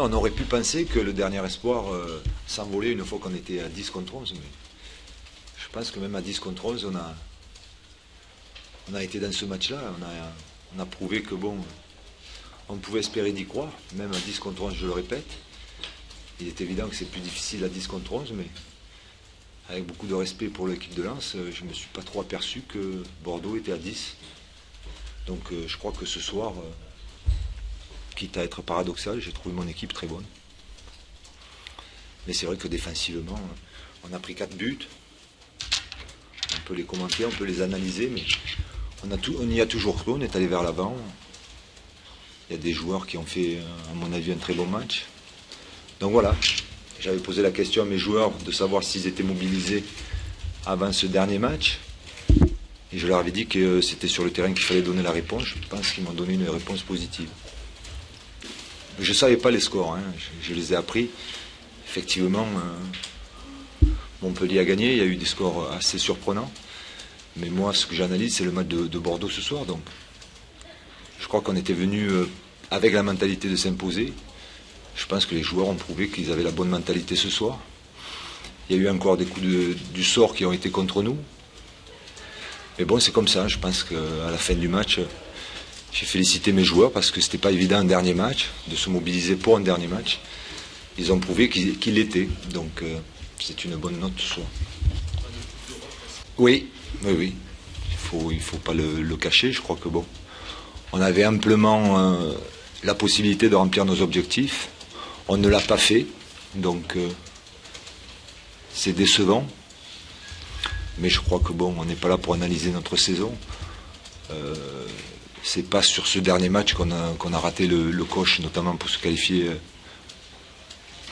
Non, on aurait pu penser que le dernier espoir s'envolait une fois qu'on était à 10 contre 11, mais je pense que même à 10 contre 11, on a été dans ce match-là, on a prouvé que bon, on pouvait espérer d'y croire, même à 10 contre 11, je le répète. Il est évident que c'est plus difficile à 10 contre 11, mais avec beaucoup de respect pour l'équipe de Lens, je ne me suis pas trop aperçu que Bordeaux était à 10. Donc je crois que ce soir, quitte à être paradoxal, j'ai trouvé mon équipe très bonne. Mais c'est vrai que défensivement, on a pris 4 buts. On peut les commenter, on peut les analyser, mais on y a toujours cru, on est allé vers l'avant. Il y a des joueurs qui ont fait, à mon avis, un très bon match. Donc voilà, j'avais posé la question à mes joueurs de savoir s'ils étaient mobilisés avant ce dernier match. Et je leur avais dit que c'était sur le terrain qu'il fallait donner la réponse. Je pense qu'ils m'ont donné une réponse positive. Je ne savais pas les scores, hein. Je les ai appris. Effectivement, Montpellier a gagné, il y a eu des scores assez surprenants. Mais moi, ce que j'analyse, c'est le match de Bordeaux ce soir. Donc, je crois qu'on était venu avec la mentalité de s'imposer. Je pense que les joueurs ont prouvé qu'ils avaient la bonne mentalité ce soir. Il y a eu encore des coups du sort qui ont été contre nous. Mais bon, c'est comme ça. Je pense qu'à la fin du match, j'ai félicité mes joueurs parce que c'était pas évident un dernier match, de se mobiliser pour un dernier match. Ils ont prouvé qu'ils l'étaient. Donc, c'est une bonne note ce soir. Oui. Il faut pas le cacher. Je crois que bon, on avait amplement la possibilité de remplir nos objectifs. On ne l'a pas fait. Donc, c'est décevant. Mais je crois que bon, on n'est pas là pour analyser notre saison. C'est pas sur ce dernier match qu'on a raté le coche, notamment pour se qualifier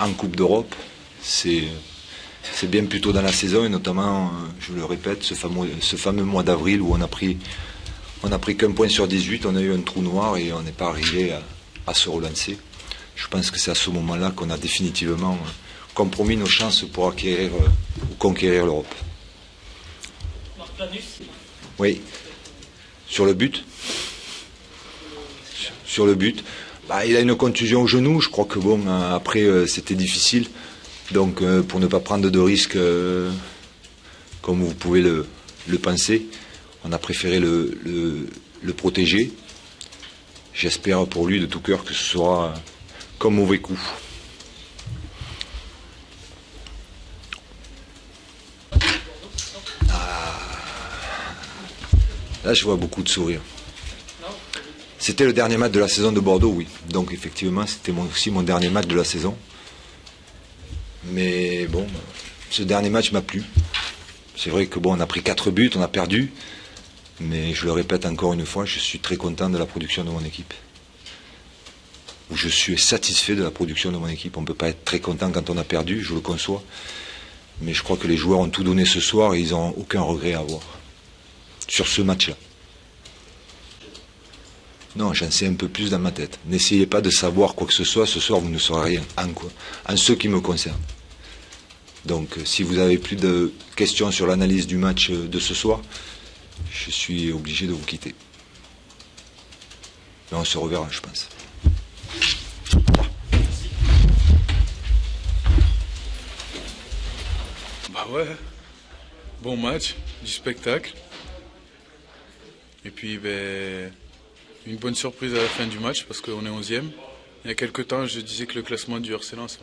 en Coupe d'Europe. C'est bien plus tôt dans la saison, et notamment, je le répète, ce fameux mois d'avril où on a pris qu'un point sur 18, on a eu un trou noir et on n'est pas arrivé à se relancer. Je pense que c'est à ce moment-là qu'on a définitivement compromis nos chances pour acquérir ou conquérir l'Europe. Oui. Sur le but. Il a une contusion au genou. Je crois que bon, après, c'était difficile. Donc, pour ne pas prendre de risques, comme vous pouvez le penser, on a préféré le protéger. J'espère pour lui de tout cœur que ce sera comme mauvais coup. Là, je vois beaucoup de sourires. C'était le dernier match de la saison de Bordeaux, oui. Donc, effectivement, c'était aussi mon dernier match de la saison. Mais bon, ce dernier match m'a plu. C'est vrai que bon, on a pris 4 buts, on a perdu. Mais je le répète encore une fois, je suis très content de la production de mon équipe. Je suis satisfait de la production de mon équipe. On ne peut pas être très content quand on a perdu, je le conçois. Mais je crois que les joueurs ont tout donné ce soir et ils n'ont aucun regret à avoir sur ce match-là. Non, j'en sais un peu plus dans ma tête. N'essayez pas de savoir quoi que ce soit. Ce soir, vous ne saurez rien en ce qui me concerne. Donc, si vous avez plus de questions sur l'analyse du match de ce soir, je suis obligé de vous quitter. Mais on se reverra, je pense. Bah ouais, bon match, du spectacle. Et puis, une bonne surprise à la fin du match parce qu'on est 11e. Il y a quelques temps, je disais que le classement du RC Lens,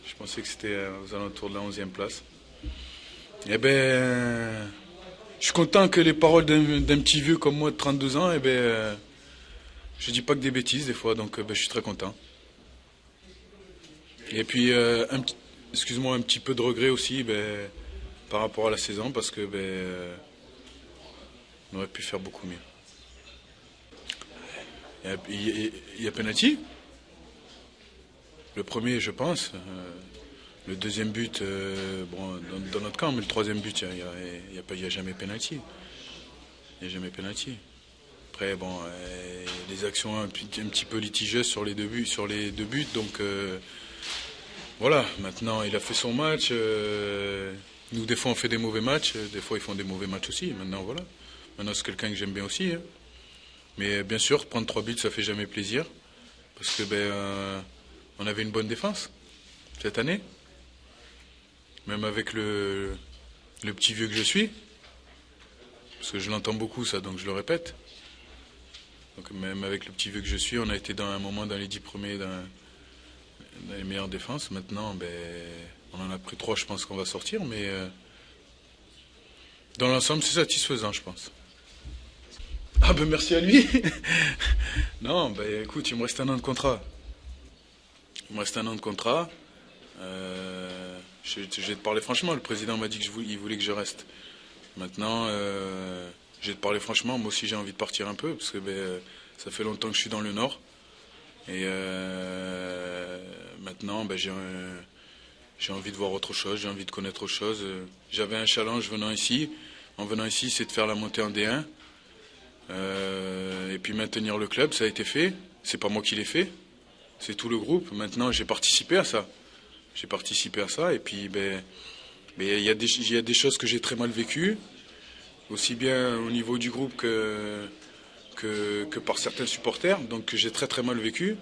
je pensais que c'était aux alentours de la 11e place. Et je suis content que les paroles d'un petit vieux comme moi de 32 ans, je dis pas que des bêtises des fois, donc je suis très content. Et puis, un petit peu de regret aussi par rapport à la saison parce que on aurait pu faire beaucoup mieux. Il y a penalty. Le premier, je pense. Le deuxième but, dans notre camp, mais le troisième but, il n'y a jamais penalty. Il n'y a jamais penalty. Après, des actions un petit peu litigieuses sur les deux buts, donc voilà. Maintenant, il a fait son match. Nous, des fois, on fait des mauvais matchs. Des fois, ils font des mauvais matchs aussi. Maintenant, voilà. Maintenant, c'est quelqu'un que j'aime bien aussi. Hein. Mais bien sûr, prendre 3 buts, ça fait jamais plaisir. Parce que on avait une bonne défense cette année. Même avec le petit vieux que je suis. Parce que je l'entends beaucoup ça, donc je le répète. Donc même avec le petit vieux que je suis, on a été dans un moment dans les 10 premiers dans les meilleures défenses. Maintenant, on en a pris 3, je pense qu'on va sortir, mais dans l'ensemble, c'est satisfaisant, je pense. Ah ben merci à lui. Non, écoute, il me reste 1 an de contrat. Il me reste 1 an de contrat. Je vais te parler franchement, le président m'a dit qu'il voulait que je reste. Maintenant, je vais te parler franchement, moi aussi j'ai envie de partir un peu, parce que ça fait longtemps que je suis dans le Nord. Et maintenant, j'ai envie de voir autre chose, j'ai envie de connaître autre chose. J'avais un challenge venant ici. En venant ici, c'est de faire la montée en D1. Et puis maintenir le club, ça a été fait. C'est pas moi qui l'ai fait, c'est tout le groupe. Maintenant, j'ai participé à ça. Et puis, il y a des choses que j'ai très mal vécues, aussi bien au niveau du groupe que par certains supporters, donc que j'ai très très mal vécu.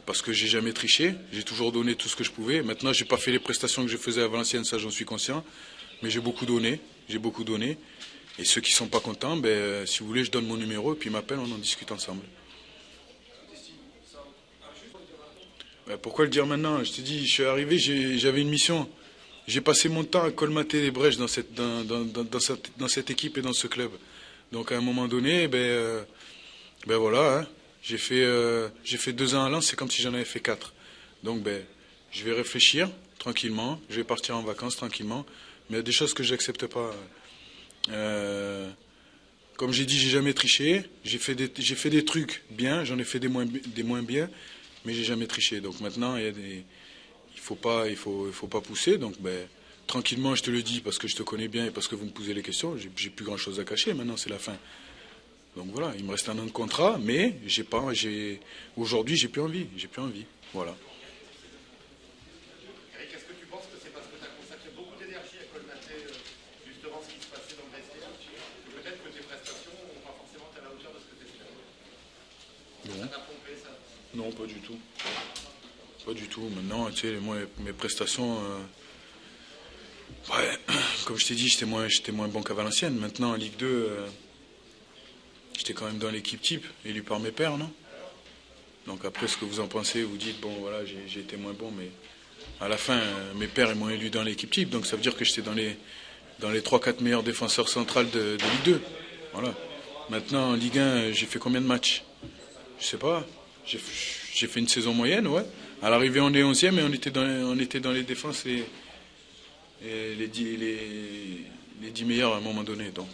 Parce que j'ai jamais triché, j'ai toujours donné tout ce que je pouvais. Maintenant, j'ai pas fait les prestations que je faisais à Valenciennes, ça j'en suis conscient, mais j'ai beaucoup donné. Et ceux qui sont pas contents, si vous voulez, je donne mon numéro et puis ils m'appellent, on en discute ensemble. Pourquoi le dire maintenant? Je te dis, je suis arrivé, j'avais une mission. J'ai passé mon temps à colmater les brèches dans cette équipe et dans ce club. Donc à un moment donné, voilà, hein, j'ai fait 2 ans à Lens, c'est comme si j'en avais fait 4. Donc je vais réfléchir tranquillement, je vais partir en vacances tranquillement, mais il y a des choses que j'accepte pas. Comme j'ai dit, j'ai jamais triché, j'ai fait des trucs bien, j'en ai fait des moins bien. Mais j'ai jamais triché. Donc maintenant, il faut pas pousser. Donc tranquillement, je te le dis parce que je te connais bien et parce que vous me posez les questions. J'ai plus grand chose à cacher. Maintenant, c'est la fin. Donc voilà, il me reste 1 an de contrat, mais aujourd'hui, j'ai plus envie. Voilà. Eric, est-ce que tu penses que c'est parce que tu as consacré beaucoup d'énergie à colmater justement ce qui se passait dans le vestiaire, que peut-être que tes prestations n'ont pas forcément été à la hauteur de ce que tu espérais? Ça t'a pompé, ça? Non, pas du tout. Pas du tout. Maintenant, tu sais, moi, mes prestations... comme je t'ai dit, j'étais moins bon qu'à Valenciennes. Maintenant, en Ligue 2, j'étais quand même dans l'équipe type, élu par mes pairs, non? Donc après, ce que vous en pensez, vous dites, bon, voilà, j'ai été moins bon, mais à la fin, mes pairs, ils m'ont élu dans l'équipe type. Donc ça veut dire que j'étais dans les 3-4 meilleurs défenseurs centrales de Ligue 2. Voilà. Maintenant, en Ligue 1, j'ai fait combien de matchs? Je sais pas. J'ai fait une saison moyenne, ouais. À l'arrivée, on est 11e et on était dans les défenses les 10 meilleurs à un moment donné. Donc,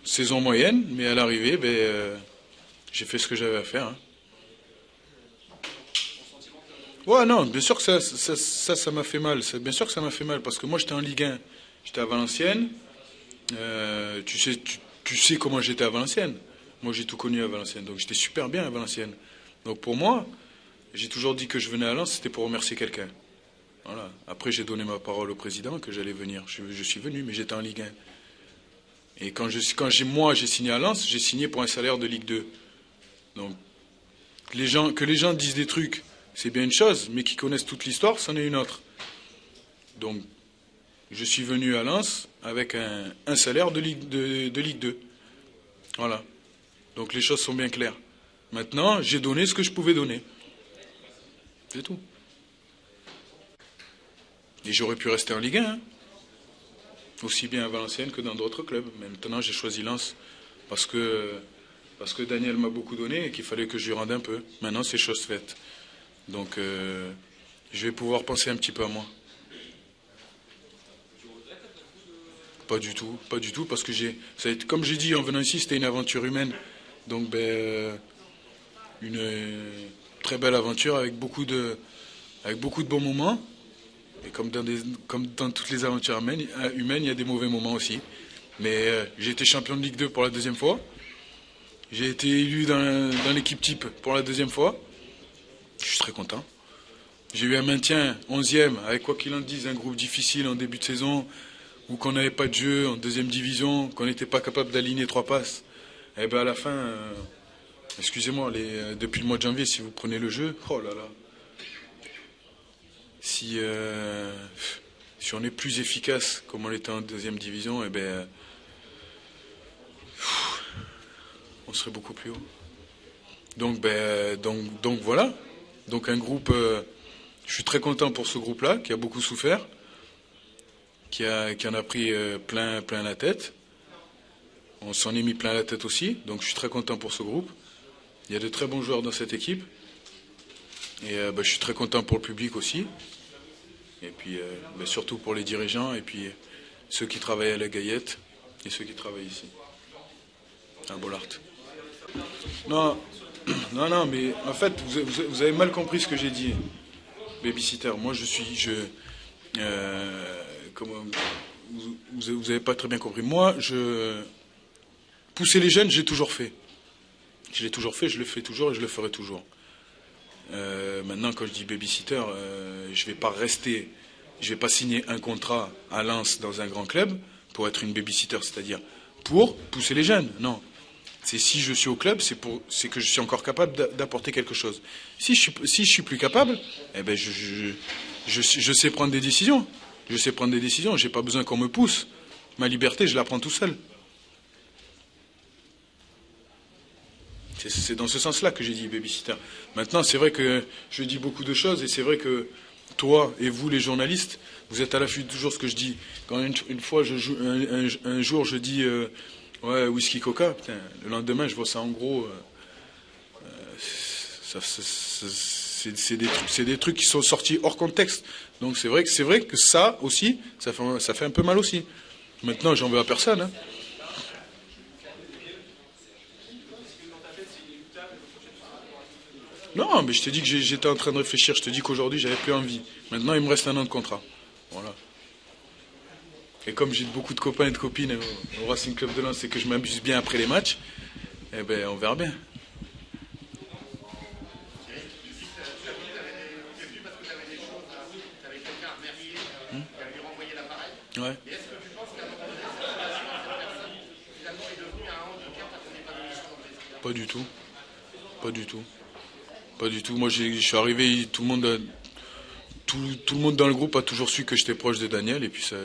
saison moyenne, mais à l'arrivée, j'ai fait ce que j'avais à faire. Hein. Ouais, non, bien sûr que ça m'a fait mal. Bien sûr que ça m'a fait mal parce que moi, j'étais en Ligue 1. J'étais à Valenciennes. Tu sais comment j'étais à Valenciennes. Moi, j'ai tout connu à Valenciennes. Donc, j'étais super bien à Valenciennes. Donc, pour moi, j'ai toujours dit que je venais à Lens, c'était pour remercier quelqu'un. Voilà. Après, j'ai donné ma parole au président que j'allais venir. Je suis venu, mais j'étais en Ligue 1. Et quand j'ai signé à Lens, j'ai signé pour un salaire de Ligue 2. Donc, que les gens disent des trucs, c'est bien une chose, mais qu'ils connaissent toute l'histoire, c'en est une autre. Donc, je suis venu à Lens avec un salaire de Ligue 2. Voilà. Donc, les choses sont bien claires. Maintenant, j'ai donné ce que je pouvais donner. C'est tout. Et j'aurais pu rester en Ligue 1, hein. Aussi bien à Valenciennes que dans d'autres clubs. Mais maintenant, j'ai choisi Lens parce que Daniel m'a beaucoup donné et qu'il fallait que je lui rende un peu. Maintenant, c'est chose faite. Donc, je vais pouvoir penser un petit peu à moi. Pas du tout, parce que comme j'ai dit, en venant ici, c'était une aventure humaine. Donc, une très belle aventure avec beaucoup de bons moments. Et comme dans toutes les aventures humaines, il y a des mauvais moments aussi. Mais j'ai été champion de Ligue 2 pour la 2e fois. J'ai été élu dans l'équipe type pour la 2e fois. Je suis très content. J'ai eu un maintien 11e, avec quoi qu'il en dise, un groupe difficile en début de saison, où qu'on n'avait pas de jeu en 2e division, qu'on n'était pas capable d'aligner 3 passes. Et à la fin, excusez-moi, depuis le mois de janvier, si vous prenez le jeu, oh là là. Si on est plus efficace comme on l'était en deuxième division, eh ben, on serait beaucoup plus haut. Donc voilà. Donc un groupe, je suis très content pour ce groupe-là, qui a beaucoup souffert, qui en a pris plein la tête. On s'en est mis plein la tête aussi, donc je suis très content pour ce groupe. Il y a de très bons joueurs dans cette équipe. Et je suis très content pour le public aussi. Et puis surtout pour les dirigeants et puis ceux qui travaillent à la Gaillette et ceux qui travaillent ici, à Bollaert. Non, mais en fait, vous avez mal compris ce que j'ai dit. Babysitter, moi vous n'avez pas très bien compris. Moi, pousser les jeunes, j'ai toujours fait. Je l'ai toujours fait, je le fais toujours et je le ferai toujours. Maintenant, quand je dis babysitter, je vais pas signer un contrat à Lens dans un grand club pour être une babysitter, c'est-à-dire pour pousser les jeunes. Non. C'est si je suis au club, c'est que je suis encore capable d'apporter quelque chose. Si je suis plus capable, eh ben je sais prendre des décisions. Je sais prendre des décisions. J'ai pas besoin qu'on me pousse. Ma liberté, je la prends tout seul. C'est dans ce sens-là que j'ai dit babysitter. Maintenant, c'est vrai que je dis beaucoup de choses et c'est vrai que toi et vous, les journalistes, vous êtes à l'affût de toujours ce que je dis. Quand une fois, un jour, je dis ouais, whisky coca, putain, le lendemain, je vois ça en gros. C'est des trucs qui sont sortis hors contexte. Donc c'est vrai que ça aussi, ça fait un peu mal aussi. Maintenant, j'en veux à personne. Hein. Non, mais je te dis que j'étais en train de réfléchir. Je te dis qu'aujourd'hui, j'avais plus envie. Maintenant, il me reste 1 an de contrat. Voilà. Et comme j'ai beaucoup de copains et de copines au Racing Club de Lens et que je m'amuse bien après les matchs, eh ben, on verra bien. Ouais. Et est-ce que tu penses qu'à un moment donné, cette personne, finalement, est devenue un handicap à ton épanouissement dans le vestiaire ? Pas du tout. Pas du tout. Pas du tout. Moi, je suis arrivé, tout le monde dans le groupe a toujours su que j'étais proche de Daniel, et puis ça,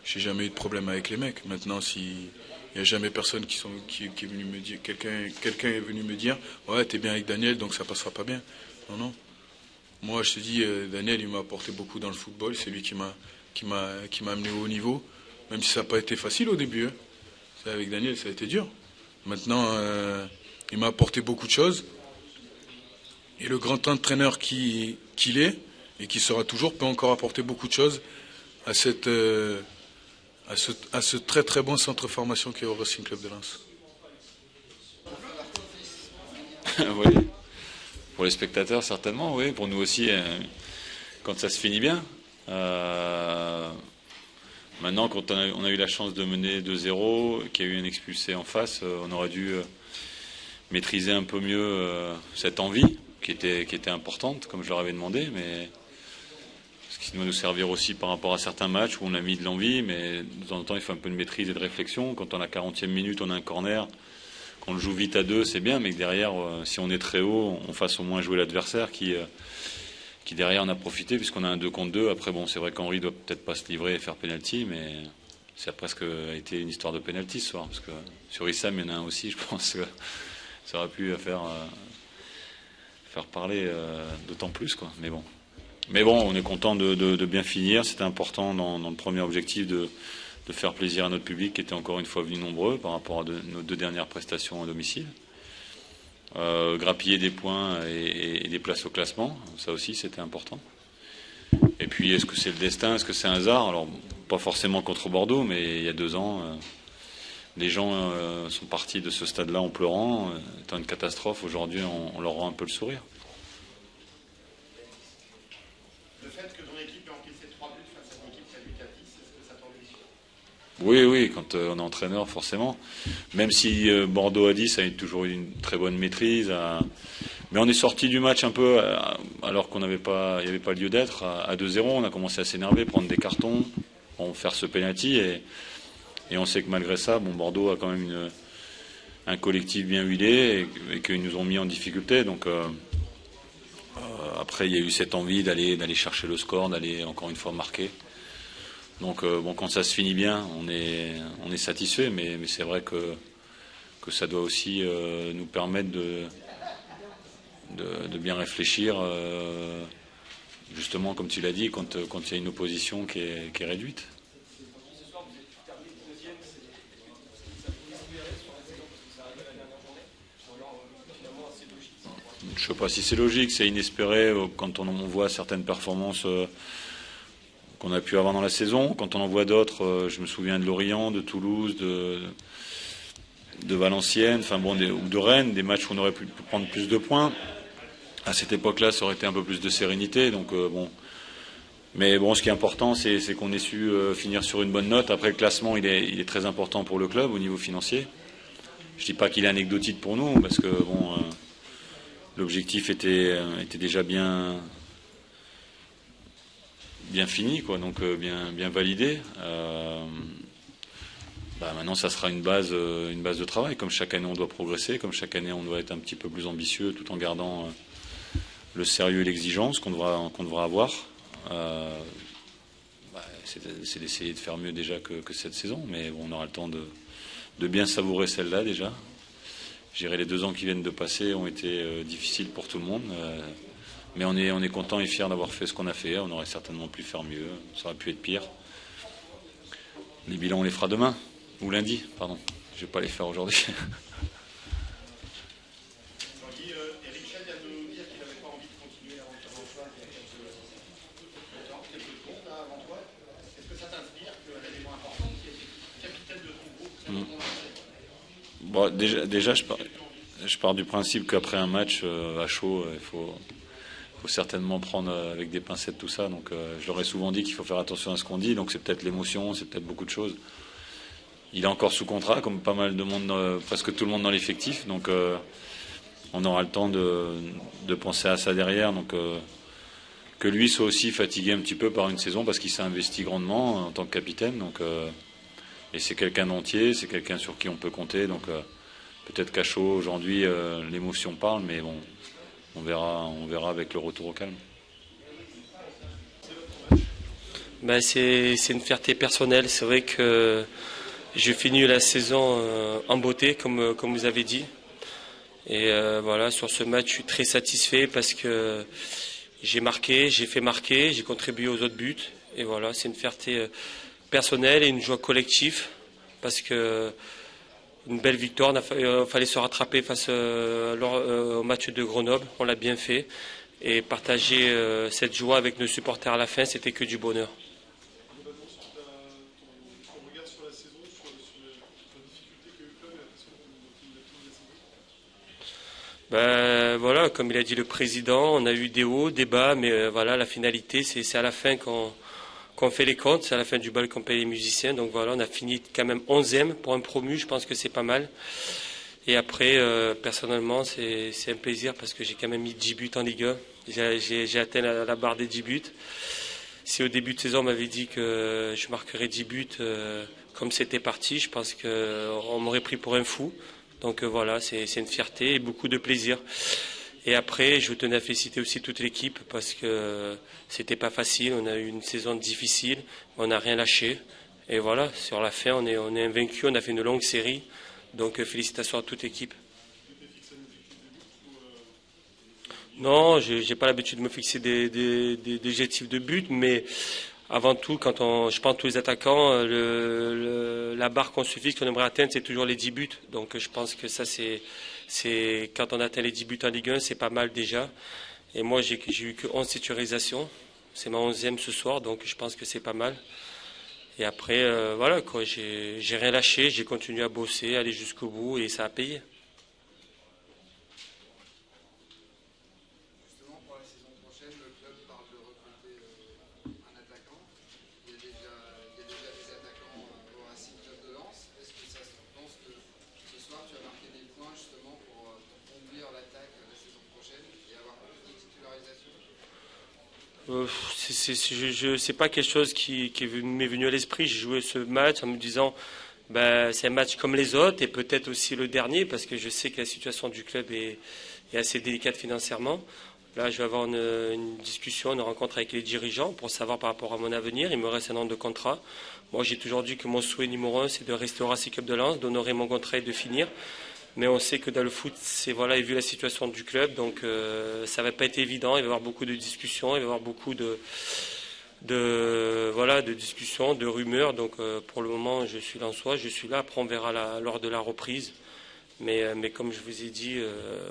j'ai jamais eu de problème avec les mecs. Maintenant, il n'y a jamais personne qui est venu me dire, quelqu'un est venu me dire, ouais, t'es bien avec Daniel, donc ça passera pas bien. Non. Moi, je te dis, Daniel, il m'a apporté beaucoup dans le football. C'est lui qui m'a amené au haut niveau, même si ça n'a pas été facile au début. Hein. Avec Daniel, ça a été dur. Maintenant, il m'a apporté beaucoup de choses. Et le grand entraîneur qu'il est, et qui sera toujours, peut encore apporter beaucoup de choses à ce très très bon centre de formation qu'est au Racing Club de Lens. Oui. Pour les spectateurs, certainement, oui. Pour nous aussi, quand ça se finit bien. Maintenant, quand on a eu la chance de mener 2-0, qu'il y a eu un expulsé en face, on aurait dû maîtriser un peu mieux cette envie qui était importante, comme je leur avais demandé, mais ce qui doit nous servir aussi par rapport à certains matchs où on a mis de l'envie, mais de temps en temps, il faut un peu de maîtrise et de réflexion. Quand on a 40e minute, on a un corner, qu'on le joue vite à 2, c'est bien, mais que derrière, si on est très haut, on fasse au moins jouer l'adversaire qui derrière en a profité, puisqu'on a un 2 contre 2. Après, bon, c'est vrai qu'Henri doit peut-être pas se livrer et faire penalty, mais ça a presque été une histoire de penalty ce soir, parce que sur Issam, il y en a un aussi, je pense que ça aurait pu faire parler d'autant plus, quoi. Mais bon, on est content de bien finir. C'était important dans le premier objectif de faire plaisir à notre public, qui était encore une fois venu nombreux par rapport à nos 2 dernières prestations à domicile. Grappiller des points et des places au classement, ça aussi c'était important. Et puis est-ce que c'est le destin, est-ce que c'est un hasard? Alors pas forcément contre Bordeaux, mais il y a 2 ans, les gens sont partis de ce stade-là en pleurant, étant une catastrophe. Aujourd'hui, on leur rend un peu le sourire. Le fait que ton équipe ait encaissé 3 buts face à une équipe qui a 8 à 10, est-ce que ça t'ennuie? Oui, quand on est entraîneur, forcément. Même si Bordeaux a 10 a toujours eu une très bonne maîtrise. Mais on est sorti du match un peu, alors qu'il n'y avait pas lieu d'être, à 2-0. On a commencé à s'énerver, prendre des cartons, faire ce penalty. Et on sait que malgré ça, Bordeaux a quand même un collectif bien huilé et qu'ils nous ont mis en difficulté. Donc après, il y a eu cette envie d'aller chercher le score, d'aller encore une fois marquer. Donc bon, quand ça se finit bien, on est satisfait, mais c'est vrai que ça doit aussi nous permettre de bien réfléchir, justement, comme tu l'as dit, quand il y a une opposition qui est réduite. Je ne sais pas si c'est logique, c'est inespéré quand on voit certaines performances qu'on a pu avoir dans la saison. Quand on en voit d'autres, je me souviens de Lorient, de Toulouse, de Valenciennes, enfin bon, ou de Rennes, des matchs où on aurait pu prendre plus de points. À cette époque-là, ça aurait été un peu plus de sérénité. Donc bon, mais bon, ce qui est important, c'est qu'on ait su finir sur une bonne note. Après, le classement, il est très important pour le club au niveau financier. Je dis pas qu'il est anecdotique pour nous, parce que bon, l'objectif était déjà bien fini, quoi, donc bien validé. Maintenant, ça sera une base de travail. Comme chaque année, on doit progresser. Comme chaque année, on doit être un petit peu plus ambitieux, tout en gardant le sérieux et l'exigence qu'on devra avoir. C'est d'essayer de faire mieux déjà que cette saison, mais bon, on aura le temps de bien savourer celle-là déjà. Je dirais les 2 ans qui viennent de passer ont été difficiles pour tout le monde, mais on est content et fier d'avoir fait ce qu'on a fait. On aurait certainement pu faire mieux, ça aurait pu être pire. Les bilans, on les fera demain, ou lundi, pardon. Je ne vais pas les faire aujourd'hui. Eric Chel vient de nous dire qu'il n'avait pas envie de continuer avant il y a quelques secondes avant toi. Est-ce que ça t'inspire qu'un élément important qui est capitaine de ton groupe, Bon, déjà je pars du principe qu'après un match à chaud, il faut certainement prendre avec des pincettes tout ça. Donc je leur ai souvent dit qu'il faut faire attention à ce qu'on dit. Donc c'est peut-être l'émotion, c'est peut-être beaucoup de choses. Il est encore sous contrat, comme pas mal de monde, presque tout le monde dans l'effectif. Donc on aura le temps de penser à ça derrière. Donc que lui soit aussi fatigué un petit peu par une saison parce qu'il s'est investi grandement en tant que capitaine. Donc et c'est quelqu'un d'entier, c'est quelqu'un sur qui on peut compter. Donc peut-être qu'à chaud aujourd'hui l'émotion parle, mais bon, on verra avec le retour au calme. C'est une fierté personnelle. C'est vrai que j'ai fini la saison en beauté, comme vous avez dit. Et voilà, sur ce match, je suis très satisfait parce que j'ai marqué, j'ai fait marquer, j'ai contribué aux autres buts. Et voilà, c'est une fierté personnelle et une joie collective parce que une belle victoire. Il fallait se rattraper face au match de Grenoble. On l'a bien fait. Et partager cette joie avec nos supporters à la fin, c'était que du bonheur. Voilà, comme il a dit le président, on a eu des hauts, des bas, mais voilà, la finalité, c'est à la fin qu'on fait les comptes, c'est à la fin du bal qu'on paye les musiciens. Donc voilà, on a fini quand même 11e pour un promu, je pense que c'est pas mal. Et après, personnellement, c'est un plaisir parce que j'ai quand même mis 10 buts en Ligue 1. J'ai atteint la barre des 10 buts. Si au début de saison on m'avait dit que je marquerais 10 buts comme c'était parti, je pense qu'on m'aurait pris pour un fou. Donc voilà, c'est une fierté et beaucoup de plaisir. Et après, je tenais à féliciter aussi toute l'équipe parce que c'était pas facile. On a eu une saison difficile, mais on n'a rien lâché. Et voilà, sur la fin, on est invaincu. On a fait une longue série. Donc félicitations à toute l'équipe. Non, j'ai pas l'habitude de me fixer des objectifs de but, mais avant tout, je pense tous les attaquants, la barre qu'on se fixe, qu'on aimerait atteindre, c'est toujours les 10 buts. Donc je pense que ça, c'est quand on atteint les 10 buts en Ligue 1, c'est pas mal déjà. Et moi, j'ai eu que 11 titularisations. C'est ma 11e ce soir, donc je pense que c'est pas mal. Et après, voilà, quoi, j'ai rien lâché, j'ai continué à bosser, aller jusqu'au bout, et ça a payé. C'est pas quelque chose qui m'est venu à l'esprit. J'ai joué ce match en me disant C'est un match comme les autres et peut-être aussi le dernier parce que je sais que la situation du club est assez délicate financièrement. Là, je vais avoir une discussion, une rencontre avec les dirigeants pour savoir par rapport à mon avenir. Il me reste un an de contrat. Moi, j'ai toujours dit que mon souhait numéro 1, c'est de rester au Racing Club de Lens, d'honorer mon contrat et de finir. Mais on sait que dans le foot, et vu la situation du club, donc ça va pas être évident. Il va y avoir beaucoup de discussions, il va y avoir beaucoup de discussions, de rumeurs. Donc pour le moment, je suis lensois, je suis là. Après, on verra lors de la reprise. Mais comme je vous ai dit,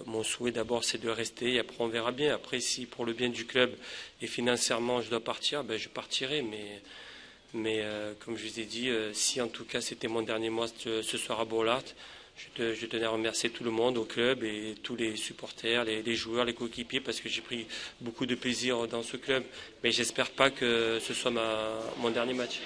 mon souhait d'abord c'est de rester et après on verra bien. Après si pour le bien du club et financièrement je dois partir, je partirai. Mais comme je vous ai dit, si en tout cas c'était mon dernier mois ce soir à Bourlart, je tenais à remercier tout le monde au club et tous les supporters, les joueurs, les coéquipiers parce que j'ai pris beaucoup de plaisir dans ce club. Mais j'espère pas que ce soit mon dernier match.